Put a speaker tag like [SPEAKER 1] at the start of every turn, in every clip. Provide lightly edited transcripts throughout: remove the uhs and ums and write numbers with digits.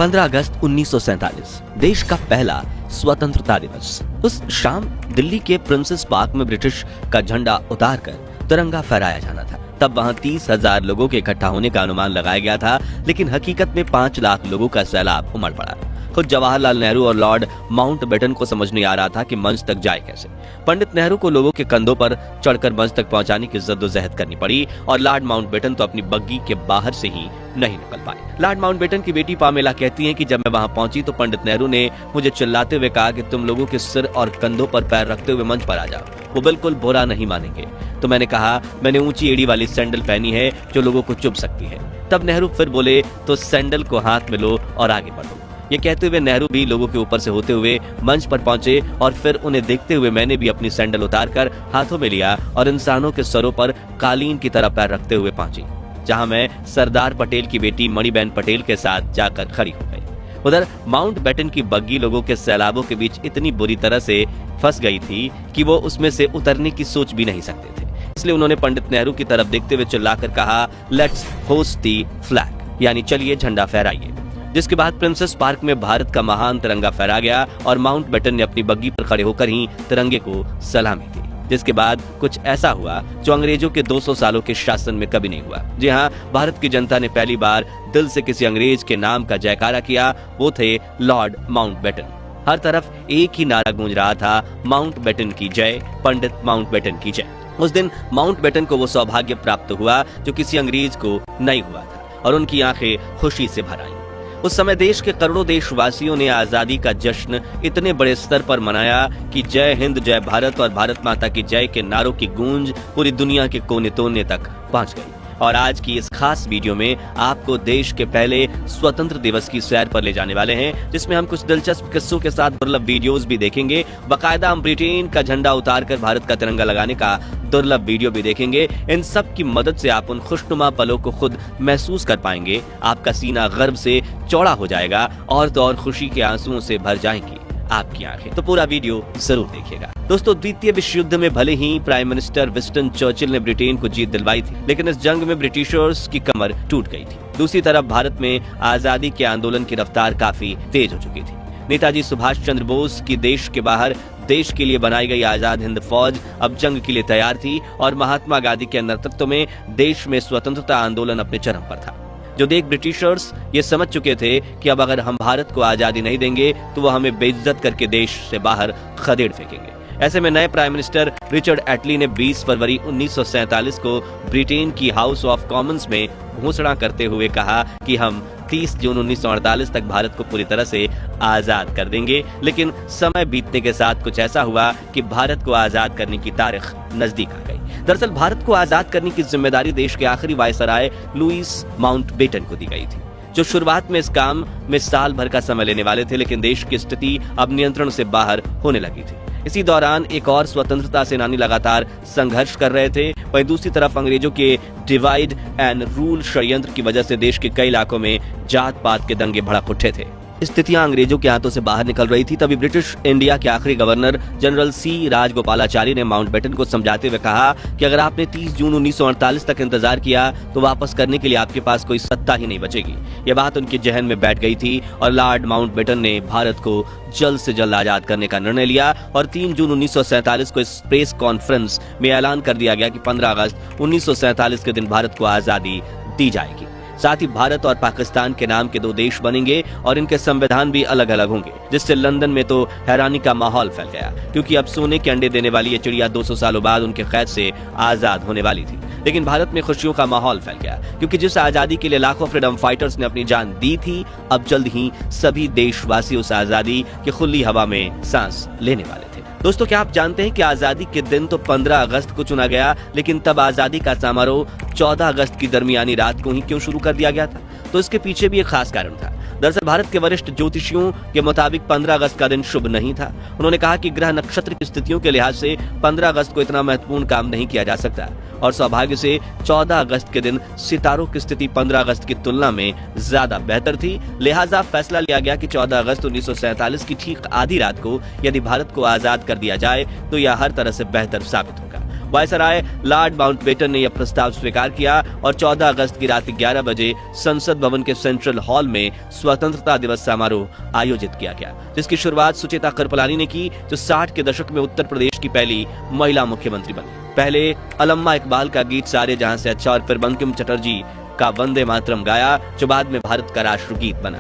[SPEAKER 1] 15 अगस्त 1947 देश का पहला स्वतंत्रता दिवस। उस शाम दिल्ली के प्रिंसेस पार्क में ब्रिटिश का झंडा उतारकर तिरंगा फहराया जाना था। तब वहां 30,000 लोगों के इकट्ठा होने का अनुमान लगाया गया था, लेकिन हकीकत में 5 लाख लोगों का सैलाब उमड़ पड़ा। खुद जवाहरलाल नेहरू और लॉर्ड माउंटबेटन को समझ नहीं आ रहा था कि मंच तक जाए कैसे। पंडित नेहरू को लोगों के कंधों पर चढ़कर मंच तक पहुंचाने की जद्दोजहद करनी पड़ी और लॉर्ड माउंटबेटन तो अपनी बग्गी के बाहर से ही नहीं निकल पाए। लॉर्ड माउंटबेटन की बेटी पामेला कहती हैं कि जब मैं वहां पहुंची तो पंडित नेहरू ने मुझे चिल्लाते हुए कहा कि तुम लोगों के सिर और कंधों पर पैर रखते हुए मंच पर आ जाओ, वो बिल्कुल बुरा नहीं मानेंगे। तो मैंने कहा मैंने ऊंची एड़ी वाली सैंडल पहनी है जो लोगों को चुभ सकती है। तब नेहरू फिर बोले तो सैंडल को हाथ में लो और आगे बढ़ो। ये कहते हुए नेहरू भी लोगों के ऊपर से होते हुए मंच पर पहुंचे और फिर उन्हें देखते हुए मैंने भी अपनी सैंडल उतारकर हाथों में लिया और इंसानों के सरों पर कालीन की तरह पैर रखते हुए पहुंची, जहां मैं सरदार पटेल की बेटी मणिबेन पटेल के साथ जाकर खड़ी हो गई। उधर माउंटबेटन की बग्गी लोगों के सैलाबों के बीच इतनी बुरी तरह से फंस गई थी कि वो उसमें से उतरने की सोच भी नहीं सकते थे। इसलिए उन्होंने पंडित नेहरू की तरफ देखते हुए चिल्लाकर कहा, लेट्स होस्ट दी फ्लैग, यानी चलिए झंडा फहराइए। जिसके बाद प्रिंसेस पार्क में भारत का महान तिरंगा फहरा गया और माउंटबेटन ने अपनी बग्गी पर खड़े होकर ही तिरंगे को सलामी दी। जिसके बाद कुछ ऐसा हुआ जो अंग्रेजों के 200 सालों के शासन में कभी नहीं हुआ। जी हाँ, भारत की जनता ने पहली बार दिल से किसी अंग्रेज के नाम का जयकारा किया, वो थे लॉर्ड माउंटबेटन। हर तरफ एक ही नारा गूंज रहा था, माउंटबेटन की जय, पंडित माउंटबेटन की जय। उस दिन माउंटबेटन को वो सौभाग्य प्राप्त हुआ जो किसी अंग्रेज को नहीं हुआ था और उनकी आंखें खुशी से भर आईं। उस समय देश के करोड़ों देशवासियों ने आजादी का जश्न इतने बड़े स्तर पर मनाया कि जय हिंद, जय भारत और भारत माता की जय के नारों की गूंज पूरी दुनिया के कोने कोने तक पहुंच गई। और आज की इस खास वीडियो में आपको देश के पहले स्वतंत्र दिवस की सैर पर ले जाने वाले हैं, जिसमें हम कुछ दिलचस्प किस्सों के साथ दुर्लभ वीडियोस भी देखेंगे। बाकायदा हम ब्रिटेन का झंडा उतारकर भारत का तिरंगा लगाने का दुर्लभ वीडियो भी देखेंगे। इन सब की मदद से आप उन खुशनुमा पलों को खुद महसूस कर पाएंगे। आपका सीना गर्व से चौड़ा हो जाएगा और तो और खुशी के आंसुओं से भर जाएंगी आपकी आंखें। तो पूरा वीडियो जरूर देखिएगा। दोस्तों, द्वितीय विश्व युद्ध में भले ही प्राइम मिनिस्टर विंस्टन चर्चिल ने ब्रिटेन को जीत दिलवाई थी, लेकिन इस जंग में ब्रिटिशर्स की कमर टूट गई थी। दूसरी तरफ भारत में आजादी के आंदोलन की रफ्तार काफी तेज हो चुकी थी। नेताजी सुभाष चंद्र बोस की देश के बाहर देश के लिए बनाई गई आजाद हिंद फौज अब जंग के लिए तैयार थी और महात्मा गांधी के नेतृत्व में देश में स्वतंत्रता आंदोलन अपने चरम पर था। जो देख ब्रिटिशर्स ये समझ चुके थे कि अब अगर हम भारत को आजादी नहीं देंगे तो वो हमें बेइज्जत करके देश से बाहर खदेड़ फेंकेंगे। ऐसे में नए प्राइम मिनिस्टर रिचर्ड एटली ने 20 फरवरी 1947 को ब्रिटेन की हाउस ऑफ कॉमन्स में घोषणा करते हुए कहा कि हम 30 जून 1948 तक भारत को पूरी तरह से आजाद कर देंगे। लेकिन समय बीतने के साथ कुछ ऐसा हुआ कि भारत को आजाद करने की तारीख नजदीक आ गई। दरअसल भारत को आजाद करने की जिम्मेदारी देश के आखिरी वायसराय लुईस माउंटबेटन को दी गई थी, जो शुरुआत में इस काम में साल भर का समय लेने वाले थे। लेकिन देश की स्थिति अब नियंत्रण से बाहर होने लगी थी। इसी दौरान एक और स्वतंत्रता सेनानी लगातार संघर्ष कर रहे थे। वहीं दूसरी तरफ अंग्रेजों के डिवाइड एंड रूल षड्यंत्र की वजह से देश के कई इलाकों में जात पात के दंगे भड़क उठे थे। स्थितियां अंग्रेजों के हाथों से बाहर निकल रही थी। तभी ब्रिटिश इंडिया के आखिरी गवर्नर जनरल सी राजगोपालाचारी ने माउंटबेटन को समझाते हुए कहा कि अगर आपने 30 जून 1948 तक इंतजार किया तो वापस करने के लिए आपके पास कोई सत्ता ही नहीं बचेगी। यह बात उनके जहन में बैठ गई थी और लॉर्ड माउंटबेटन ने भारत को जल्द से जल्द आजाद करने का निर्णय लिया और 3 जून 1947 को इस प्रेस कॉन्फ्रेंस में ऐलान कर दिया गया कि 15 अगस्त 1947 के दिन भारत को आजादी दी जाएगी। साथ ही भारत और पाकिस्तान के नाम के 2 देश बनेंगे और इनके संविधान भी अलग अलग होंगे, जिससे लंदन में तो हैरानी का माहौल फैल गया, क्योंकि अब सोने के अंडे देने वाली ये चिड़िया 200 सालों बाद उनके कैद से आजाद होने वाली थी। लेकिन भारत में खुशियों का माहौल फैल गया, क्योंकि जिस आजादी के लिए लाखों फ्रीडम फाइटर्स ने अपनी जान दी थी, अब जल्द ही सभी देशवासी उस आजादी की खुली हवा में सांस लेने वाले थे। दोस्तों, क्या आप जानते हैं कि आजादी के दिन तो 15 अगस्त को चुना गया, लेकिन तब आजादी का समारोह 14 अगस्त की दरमियानी रात को ही क्यों शुरू कर दिया गया था? तो इसके पीछे भी एक खास कारण था। दरअसल भारत के वरिष्ठ ज्योतिषियों के मुताबिक 15 अगस्त का दिन शुभ नहीं था। उन्होंने कहा कि ग्रह नक्षत्र की स्थितियों के लिहाज से 15 अगस्त को इतना महत्वपूर्ण काम नहीं किया जा सकता और सौभाग्य से 14 अगस्त के दिन सितारों की स्थिति 15 अगस्त की तुलना में ज्यादा बेहतर थी। लिहाजा फैसला लिया गया कि 14 अगस्त 1947 की ठीक आधी रात को यदि भारत को आजाद कर दिया जाए तो यह हर तरह से बेहतर साबित होगा। वायसराय लॉर्ड माउंटबेटन ने यह प्रस्ताव स्वीकार किया और 14 अगस्त की रात 11 बजे संसद भवन के सेंट्रल हॉल में स्वतंत्रता दिवस समारोह आयोजित किया गया, जिसकी शुरुआत सुचेता कृपलानी ने की, जो 60 के दशक में उत्तर प्रदेश की पहली महिला मुख्यमंत्री बनी। पहले अल्लामा इकबाल का गीत सारे जहां से अच्छा और फिर बंकिम चटर्जी का वंदे मातरम गाया, जो बाद में भारत का राष्ट्रगीत बना।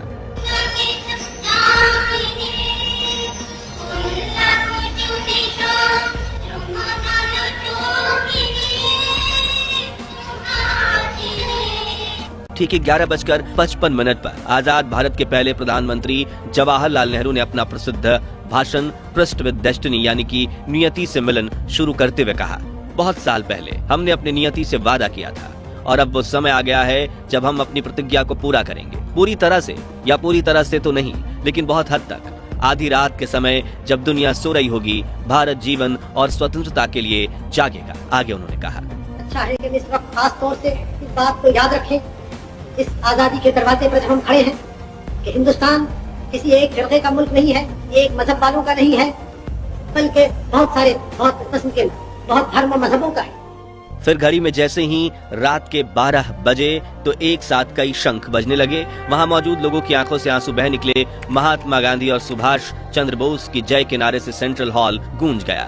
[SPEAKER 1] ठीक 11:55 पर आजाद भारत के पहले प्रधानमंत्री जवाहरलाल नेहरू ने अपना प्रसिद्ध भाषण ट्रस्ट विद डेस्टिनी यानी कि नियति से मिलन शुरू करते हुए कहा, बहुत साल पहले हमने अपनी नियति से वादा किया था और अब वो समय आ गया है जब हम अपनी प्रतिज्ञा को पूरा करेंगे। पूरी तरह से या पूरी तरह से तो नहीं, लेकिन बहुत हद तक। आधी रात के समय जब दुनिया सो रही होगी, भारत जीवन और स्वतंत्रता के लिए जागेगा, आगे उन्होंने कहा।
[SPEAKER 2] अच्छा है कि इस वक्त खास तौर से इस बात को याद रखें, इस आजादी के दरवाजे पर जब हम खड़े हैं, कि हिंदुस्तान किसी एक फिरके का मुल्क नहीं है, एक मजहब वालों का नहीं है, बल्कि बहुत सारे बहुत किस्म के बहुत धर्म और मजहबों का है।
[SPEAKER 1] फिर घड़ी में जैसे ही रात के 12 बजे तो एक साथ कई शंख बजने लगे। वहां मौजूद लोगों की आंखों से आंसू बह निकले। महात्मा गांधी और सुभाष चंद्र बोस की जय के नारे से सेंट्रल हॉल गूंज गया।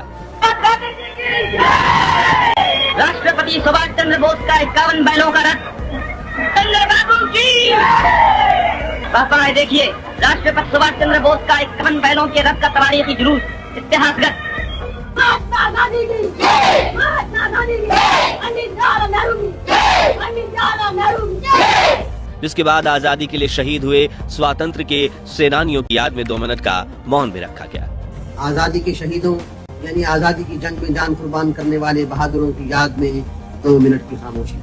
[SPEAKER 3] राष्ट्रपति सुभाष चंद्र बोस का 51 बैलों का रथ चंद्रबाबू की देखिए, राष्ट्रपति सुभाष चंद्र बोस का 51 बैलों के रथ का तारीखी जुलूस इतिहासगत।
[SPEAKER 1] जिसके बाद आजादी के लिए शहीद हुए स्वातंत्र्य के सेनानियों की याद में 2 मिनट का मौन भी रखा गया।
[SPEAKER 4] आजादी के शहीदों यानी आजादी की जंग में जान कुर्बान करने वाले बहादुरों की याद में 2 मिनट की खामोशी।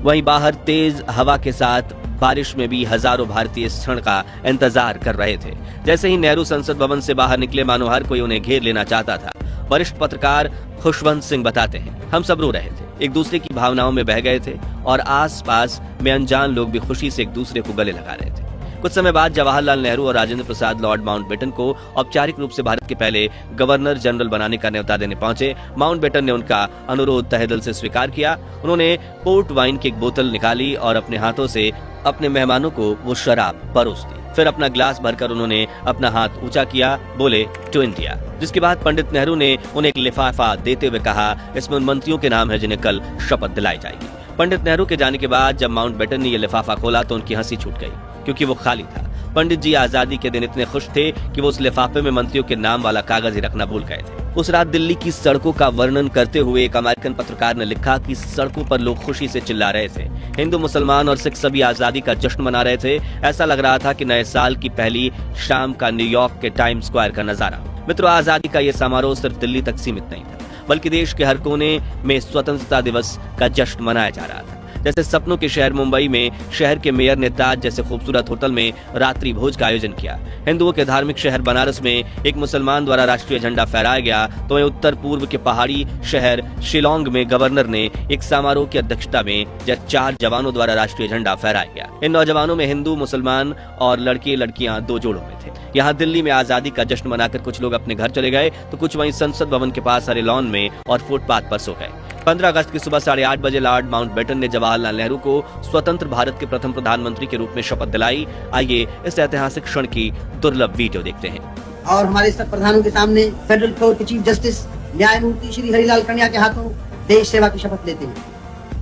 [SPEAKER 1] वहीं बाहर तेज हवा के साथ बारिश में भी हजारों भारतीय इस क्षण का इंतजार कर रहे थे। जैसे ही नेहरू संसद भवन से बाहर निकले, मानो हर कोई उन्हें घेर लेना चाहता था। वरिष्ठ पत्रकार खुशवंत सिंह बताते हैं, हम सब रो रहे थे, एक दूसरे की भावनाओं में बह गए थे और आसपास में अनजान लोग भी खुशी से एक दूसरे को गले लगा रहे थे। कुछ समय बाद जवाहरलाल नेहरू और राजेंद्र प्रसाद लॉर्ड माउंटबेटन को औपचारिक रूप से भारत के पहले गवर्नर जनरल बनाने का न्योता देने पहुंचे। माउंटबेटन ने उनका अनुरोध तहे दिल से स्वीकार किया। उन्होंने पोर्ट वाइन की एक बोतल निकाली और अपने हाथों से अपने मेहमानों को वो शराब परोस दी। फिर अपना ग्लास भरकर उन्होंने अपना हाथ ऊंचा किया, बोले टू इंडिया। जिसके बाद पंडित नेहरू ने उन्हें एक लिफाफा देते हुए कहा, इसमें उन मंत्रियों के नाम है जिन्हें कल शपथ दिलाई जाएगी। पंडित नेहरू के जाने के बाद जब माउंटबेटन ने यह लिफाफा खोला तो उनकी हंसी छूट गई, क्योंकि वो खाली था। पंडित जी आजादी के दिन इतने खुश थे कि वो उस लिफाफे में मंत्रियों के नाम वाला कागज ही रखना भूल गए थे। उस रात दिल्ली की सड़कों का वर्णन करते हुए एक अमेरिकन पत्रकार ने लिखा कि सड़कों पर लोग खुशी से चिल्ला रहे थे। हिंदू, मुसलमान और सिख सभी आजादी का जश्न मना रहे थे। ऐसा लग रहा था कि नए साल की पहली शाम का न्यूयॉर्क के टाइम स्क्वायर का नजारा। मित्रों, आजादी का ये समारोह सिर्फ दिल्ली तक सीमित नहीं था, बल्कि देश के हर कोने में स्वतंत्रता दिवस का जश्न मनाया जा रहा था। जैसे सपनों के शहर मुंबई में शहर के मेयर ने ताज जैसे खूबसूरत होटल में रात्रि भोज का आयोजन किया। हिंदुओं के धार्मिक शहर बनारस में एक मुसलमान द्वारा राष्ट्रीय झंडा फहराया गया, तो वहीं उत्तर पूर्व के पहाड़ी शहर शिलोंग में गवर्नर ने एक समारोह की अध्यक्षता में 4 जवानों द्वारा राष्ट्रीय झंडा फहराया गया। इन नौजवानों में हिंदू, मुसलमान और लड़के लड़कियां 2 जोड़ों में थे। यहाँ दिल्ली में आजादी का जश्न मनाकर कुछ लोग अपने घर चले गए, तो कुछ वहीं संसद भवन के पास हरे लॉन में और फुटपाथ पर सो गए। 15 अगस्त की सुबह 8:30 बजे लॉर्ड माउंटबेटन ने जवाहरलाल नेहरू को स्वतंत्र भारत के प्रथम प्रधानमंत्री के रूप में शपथ दिलाई। आइए इस ऐतिहासिक क्षण की दुर्लभ वीडियो देखते हैं।
[SPEAKER 4] और हमारे सब प्रधानों के सामने फेडरल कोर्ट के चीफ जस्टिस न्यायमूर्ति श्री हरिलाल कन्या के हाथों देश सेवा की शपथ लेते हैं।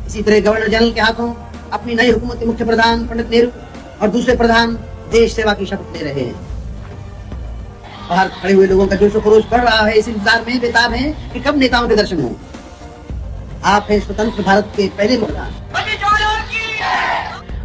[SPEAKER 4] इसी तरह गवर्नर जनरल के हाथों अपनी नई हुकूमत के मुख्य प्रधान पंडित नेहरू और दूसरे प्रधान देश सेवा की शपथ ले रहे हैं। बाहर खड़े हुए लोगों का जोश खरोश बढ़ रहा है, इस इंतजार में बेताब है कि कब नेताओं के दर्शन हों। आप हैं स्वतंत्र भारत के पहले प्रधान।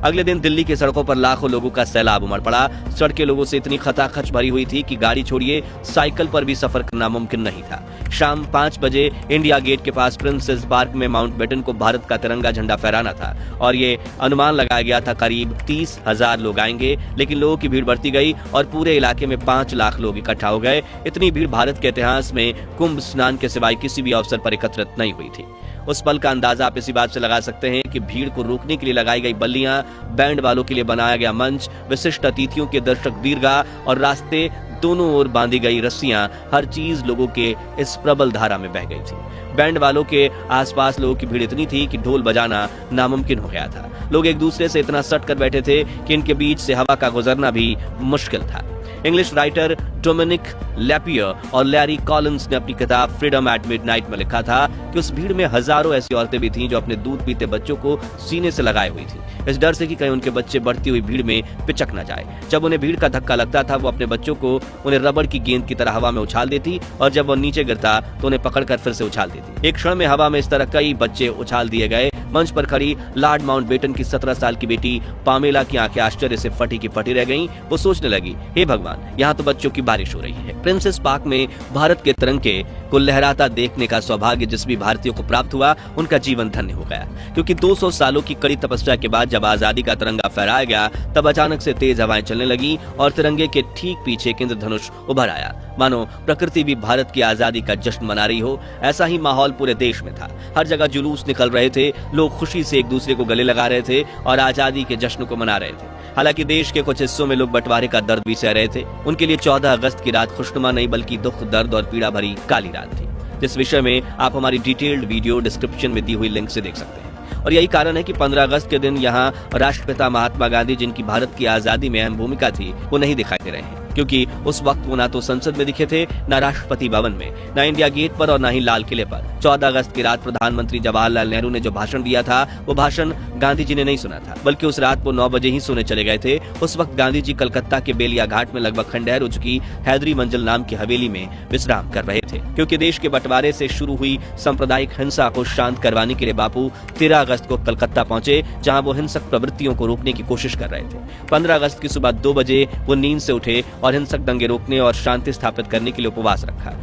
[SPEAKER 1] अगले दिन दिल्ली की सड़कों पर लाखों लोगों का सैलाब उमड़ पड़ा। सड़कें लोगों से इतनी खचाखच भरी हुई थी कि गाड़ी छोड़िए साइकिल पर भी सफर करना मुमकिन नहीं था। शाम 5 बजे इंडिया गेट के पास प्रिंसेस पार्क में माउंटबेटन को भारत का तिरंगा झंडा फहराना था और ये अनुमान लगाया गया था करीब 30,000 लोग आएंगे। लेकिन लोगों की भीड़ बढ़ती गई और पूरे इलाके में 5 लाख लोग इकट्ठा हो गए। इतनी भीड़ भारत के इतिहास में कुंभ स्नान के सिवाय किसी भी अवसर पर एकत्रित नहीं हुई थी। उस पल का अंदाजा आप इसी बात से लगा सकते हैं कि भीड़ को रोकने के लिए लगाई गई बल्लियां, बैंड वालों के लिए बनाया गया मंच, विशिष्ट अतिथियों के दर्शक दीर्घा और रास्ते दोनों ओर बांधी गई रस्सियां, हर चीज लोगों के इस प्रबल धारा में बह गई थी। बैंड वालों के आसपास लोगों की भीड़ इतनी थी कि ढोल बजाना नामुमकिन हो गया था। लोग एक दूसरे से इतना सट कर बैठे थे कि इनके बीच से हवा का गुजरना भी मुश्किल था। इंग्लिश राइटर डोमिनिक लैपियर और लैरी कॉलिंस ने अपनी किताब फ्रीडम एट मिडनाइट में लिखा था कि उस भीड़ में हजारों ऐसी औरतें भी थीं जो अपने दूध पीते बच्चों को सीने से लगाए हुई थी, इस डर से कि कहीं उनके बच्चे बढ़ती हुई भीड़ में पिचक न जाए। जब उन्हें भीड़ का धक्का लगता था वो अपने बच्चों को उन्हें रबड़ की गेंद की तरह हवा में उछाल देती और जब वो नीचे गिरता तो उन्हें पकड़कर फिर से उछाल देती। एक क्षण में हवा में इस तरह कई बच्चे उछाल दिए गए। मंच पर खड़ी लॉर्ड माउंटबेटन की 17 साल की बेटी पामेला की आंखें आश्चर्य से फटी की फटी रह गईं। वो सोचने लगी, हे भगवान, यहाँ तो बच्चों की बारिश हो रही है। प्रिंसेस पार्क में भारत के तिरंगे को लहराता देखने का सौभाग्य जिस भी भारतीयों को प्राप्त हुआ उनका जीवन धन्य हो गया, क्योंकि 200 सालों की कड़ी तपस्या के बाद जब आजादी का तिरंगा फहराया गया तब अचानक से तेज हवाएं चलने लगी और तिरंगे के ठीक पीछे एक इंद्रधनुष उभर आया। मानो प्रकृति भी भारत की आजादी का जश्न मना रही हो, ऐसा ही माहौल पूरे देश में था। हर जगह जुलूस निकल रहे थे, लोग खुशी से एक दूसरे को गले लगा रहे थे और आजादी के जश्न को मना रहे थे। हालांकि देश के कुछ हिस्सों में लोग बंटवारे का दर्द भी सह रहे थे। उनके लिए 14 अगस्त की रात खुशनुमा नहीं बल्कि दुख, दर्द और पीड़ा भरी काली रात थी, जिस विषय में आप हमारी डिटेल्ड वीडियो डिस्क्रिप्शन में दी हुई लिंक से देख सकते हैं। और यही कारण है कि 15 अगस्त के दिन यहाँ राष्ट्रपिता महात्मा गांधी, जिनकी भारत की आजादी में अहम भूमिका थी, वो नहीं दिखाई दे रहे हैं, क्योंकि उस वक्त वो ना तो संसद में दिखे थे, ना राष्ट्रपति भवन में, ना इंडिया गेट पर और ना ही लाल किले पर। 14 अगस्त की रात प्रधानमंत्री जवाहरलाल नेहरू ने जो भाषण दिया था वो भाषण गांधी जी ने नहीं सुना था, बल्कि उस रात वो 9 बजे ही सोने चले गए थे। उस वक्त गांधी जी कलकत्ता के बेलिया घाट में लगभग खंडहर हो चुकी हैदरी मंजिल नाम की हवेली में विश्राम कर रहे थे, क्योंकि देश के बंटवारे से शुरू हुई सांप्रदायिक हिंसा को शांत करवाने के लिए बापू 13 अगस्त को कलकत्ता पहुंचे, जहां वो हिंसक प्रवृत्तियों को रोकने की कोशिश कर रहे थे। 15 अगस्त की सुबह 2 बजे वो नींद से उठे और हिंसक दंगे रोकने और शांति स्थापित करने के लिए उपवास रखा।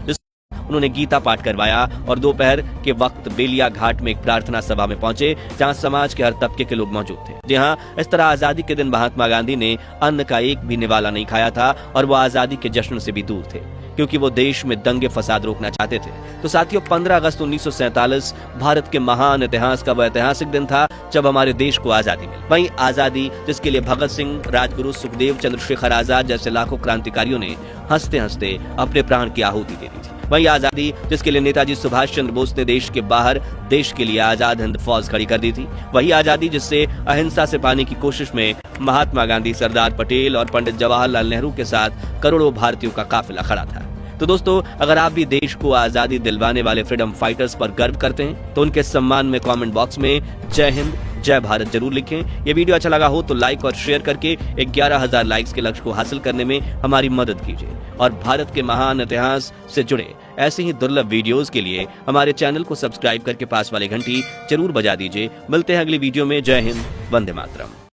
[SPEAKER 1] उन्होंने गीता पाठ करवाया और दोपहर के वक्त बेलिया घाट में एक प्रार्थना सभा में पहुंचे, जहां समाज के हर तबके के लोग मौजूद थे। जी हां, इस तरह आजादी के दिन महात्मा गांधी ने अन्न का एक भी निवाला नहीं खाया था और वो आजादी के जश्न से भी दूर थे, क्योंकि वो देश में दंगे फसाद रोकना चाहते थे। तो साथियों, 15 अगस्त 1947 भारत के महान इतिहास का वह ऐतिहासिक दिन था जब हमारे देश को आजादी मिली। वहीं आजादी जिसके लिए भगत सिंह, राजगुरु सुखदेव, चंद्रशेखर आजाद जैसे लाखों क्रांतिकारियों ने हंसते हंसते अपने प्राण की आहुति दे दी थी। वही आजादी जिसके लिए नेताजी सुभाष चंद्र बोस ने देश के बाहर देश के लिए आजाद हिंद फौज खड़ी कर दी थी। वही आजादी जिससे अहिंसा से पाने की कोशिश में महात्मा गांधी, सरदार पटेल और पंडित जवाहरलाल नेहरू के साथ करोड़ों भारतीयों का काफिला खड़ा था। तो दोस्तों, अगर आप भी देश को आजादी दिलवाने वाले फ्रीडम फाइटर्स पर गर्व करते हैं तो उनके सम्मान में कमेंट बॉक्स में जय हिंद, जय भारत जरूर लिखें। ये वीडियो अच्छा लगा हो तो लाइक और शेयर करके 11,000 लाइक्स के लक्ष्य को हासिल करने में हमारी मदद कीजिए। और भारत के महान इतिहास से जुड़े ऐसे ही दुर्लभ वीडियोस के लिए हमारे चैनल को सब्सक्राइब करके पास वाली घंटी जरूर बजा दीजिए। मिलते हैं अगली वीडियो में। जय हिंद, वंदे मातरम।